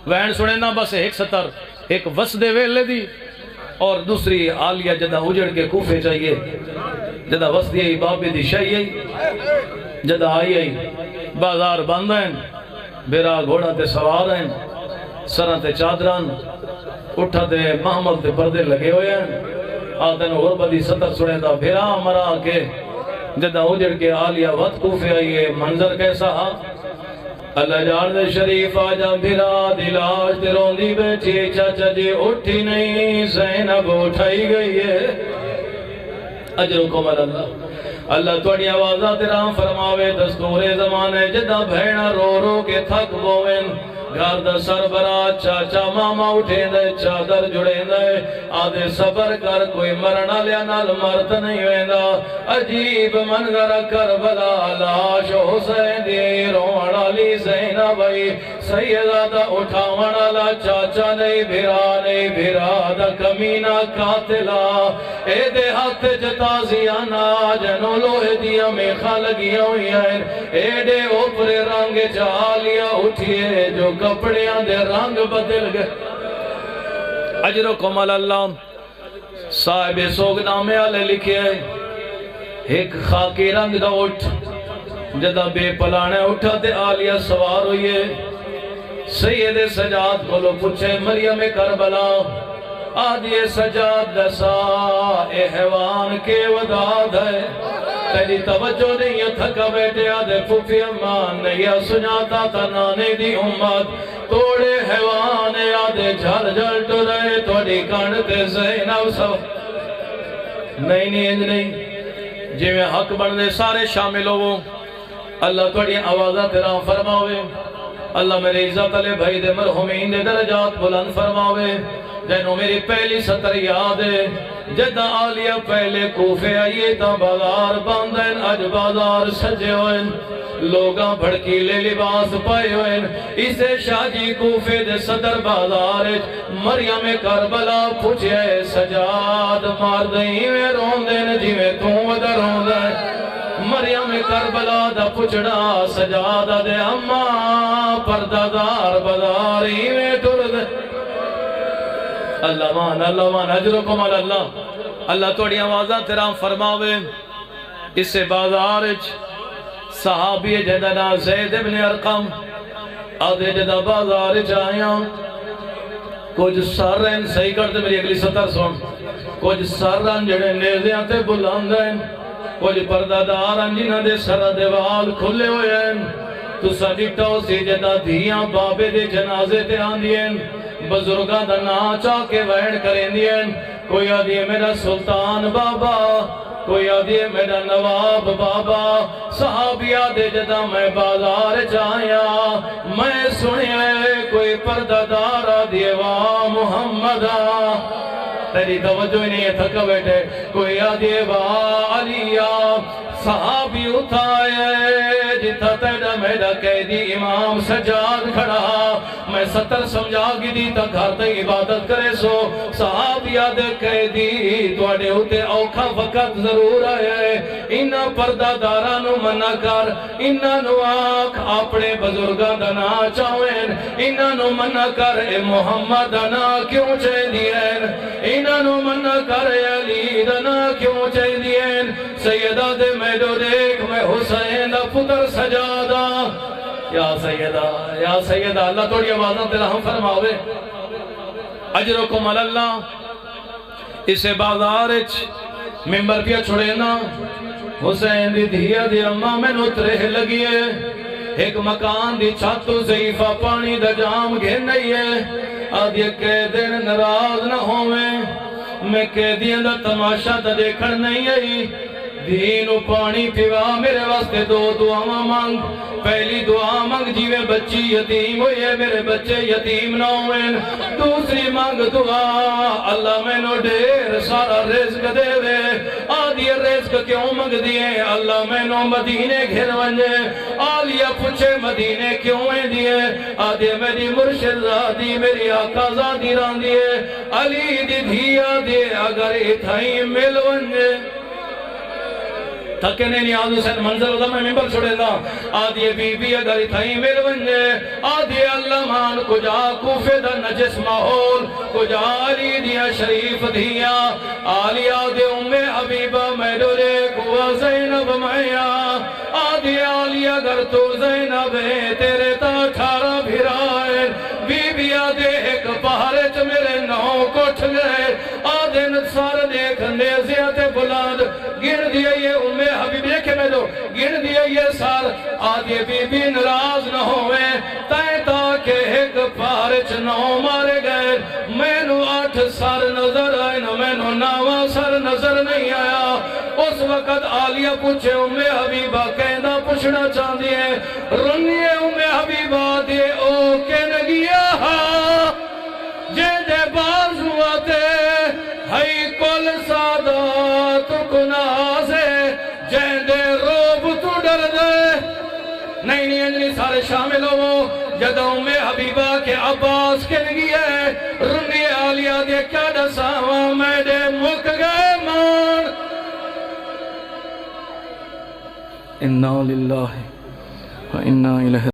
When سنے نا بس ایک سطر، ایک وسدے ویلے دی اور دوسری آلیہ جدہ اجڑ کے کوفے چاہیے، جدہ وسدی آئی بابی دی شاہی آئی، جدہ آئی بازار بند ہیں، بیرا گھوڑا تے سوار ہیں، سران تے چادران، اٹھا تے محمل تے پردے لگے ہوئے ہیں، آدھن غربتی سطر سنے دا بھیرا مرا کے جدہ اجڑ کے آلیہ وقت کوفے آئیے، منظر کیسا ہاں؟ اللہ جان دے شریف آجا بھیرا دلاج تیروں دی بیٹھی چاچا جی اٹھی نہیں زینب اٹھائی گئی ہے۔ اجرکم اللہ اللہ توڑی آوازہ تیرام فرماوے دستور زمانے جدہ بھیڑا رو رو کے تھک بوین گھر دا سربراہ چاچا ماما اٹھے دے چادر جڑے دے آدھے صبر کر کوئی مرنا لیا نال مرد نہیں ہوئے عجیب منظر کربلا لاش حسین دی روڑا لی زینب سیدہ دا اٹھاونا لا چاچا نہیں بھیرا دا کمینہ قاتلہ اے دے ہاتھ جتازیانا جنو لوہے دیا میخا لگیا ہوئی ہیں اے دے اوپر رنگ جالیا اٹھئے جو کپڑیاں دے رنگ بدل گئے۔ اجرکم اللہ صاحب سوگ نامے آلے لکھے ایک خاکی رنگ دا اٹھ جدہ بے پلانے اٹھا تے آلیہ سوار ہوئیے سید سجاد کو لو پوچھے مریم کربلا آدھیے سجاد دسا اے حیوان کے وداد ہے تیری توجہ نہیں تھکا بیٹے آدھے پھوپی امان نہیں سناتا تھا نانے دی امت توڑے حیوان آدھے جھل جھل تو رہے توڑی کانتے زینب سو نہیں جی میں حق بڑھنے سارے شامل ہو اللہ توڑی آوازہ تیرا فرماوے اللہ میرے عزت علیہ بھائی دے مرحومین دے درجات بلند فرماوے جنہوں میری پہلی سطر یاد ہے جدہ آلیہ پہلے کوفے آئیے تا بازار باندھیں اج بازار سجے ہوئیں لوگاں بھڑکیلے لباس پائے ہوئیں اسے شاہ جی کوفے دے صدر بازار مریم کربلا پوچھے سجاد مار دیں میں روندیں جی میں توں ودہ روندیں مریم کربلا دا پچھڑا سجادہ دے اماں پردادار بازاری میں ٹرد اللہ مان اجرکم اللہ اللہ توڑی آوازہ تیرام فرماوے اس سے بازارج صحابی جدنا زید ابن ارقم آدھے جدہ بازارج آیاں کچھ سر رہن صحیح کرتے میری اگلی سطر سن کچھ سر رہن جڑے نیزیاں تے بلاندیں کچھ پرداداران جنہ دے سر دیوال کھلے ہوئے ہیں تو سڈیٹو سی جدہ دھیاں بابے دے جنازے تے آندھیں بزرگاں دا ناچا کے وین کریں دیں کوئی آدھے میرا سلطان بابا کوئی آدھے میرا نواب بابا صحابی آدھے جدہ میں بازار جایا میں سنیا کوئی پردادار آدھے واہ محمدہ تیری توجہ نہیں ہے تھکا بیٹھے کوئی آدھے واہ علیہ صحابی اٹھائے جتا تیڑا میڈا کہہ دی امام سجاد کھڑا میں ستر سمجھا گی دی تا گھر تے عبادت کرے سو صحابی یاد کہہ دی توڑے ہوتے اوکھا وقت ضرور آئے انہا پردہ دارانو منع کر انہا نو آنکھ اپنے بزرگاں دنا چاوین انہا نو منع کر اے محمد دنا کیوں چاہ دین انہا نو منع کر اے علی دنا کیوں چاہ دین سیدہ دے میڈو دیکھ میں حسین دا پتر سجادہ یا سیدہ اللہ توڑی آوازاں تیرا ہم فرماوے اجرکم اللہ اسے بازارچ ممبر پیا چھوڑے نا حسین دی دھیا دی اممہ میں نترہ لگیے ایک مکان دی چھاتو ضعیفہ پانی دا جام گھن نہیں ہے آدھے کہہ دین نراز نہ ہوئے میں کہہ دین دا تماشا دا دیکھن نہیں ہے دین و پانی پیوا میرے واسطے دو دعا مانگ پہلی دعا مانگ جیوے بچی یتیم ہوئی ہے میرے بچے یتیم نہ ہوئے دوسری مانگ دعا اللہ میں نو ڈیر سارا رزق دے دے آدھی رزق کیوں مانگ دیئے اللہ میں نو مدینے گھر ونجے آلیہ پوچھے مدینے کیوں ہیں دیئے آدھی میری مرشد زادی میری آقا زادی ران دیئے علی دی دھیا دے اگر اتھائی مل ونجے تھکے نے نیاز حسین منظر دا میں ممبر چھوڑے دا آدھی بی بی اگر تھائی مل ونجے آدھی اللہ مان کجا کوفے دا نجس ماحول کجا علی دیا شریف دیا آلیا دے حبیبہ میں دورے کوا زینب میا آدھی آلیا اگر تو زینب ہے تیرے تا 18 بھرائے بی بی آدھے ایک پہارے چ میرے 9 کوٹھ گئے آدھے نصار دیکھ نیزیات بلاد گر دیا یہ حبیب دیکھے میں دو گر دیا یہ سار آدھے بی بی نراز نہ ہوئے تائیں تاکہ ایک پہارے چ 9 مارے گئے میں نو 8 سار نظر آئے نو میں نو 9 سار نظر نہیں آیا اس وقت آلیہ پوچھے حبیبہ کہنا پوچھنا چاہتی ہے رنگیے حبیبہ دے او کے نگیا جے دے بازو آتے ہائی کل سادات کنازے جے دے روب تو ڈر دے نہیں انجلی سارے شامل ہو جدوں حبیبہ کے عباس کے نگی ہے رنگی آلیہ دے کیا ڈساوا میں دے مک گئے مان اِنَّا لِلَّهِ وَإِنَّا إِلَيْهِ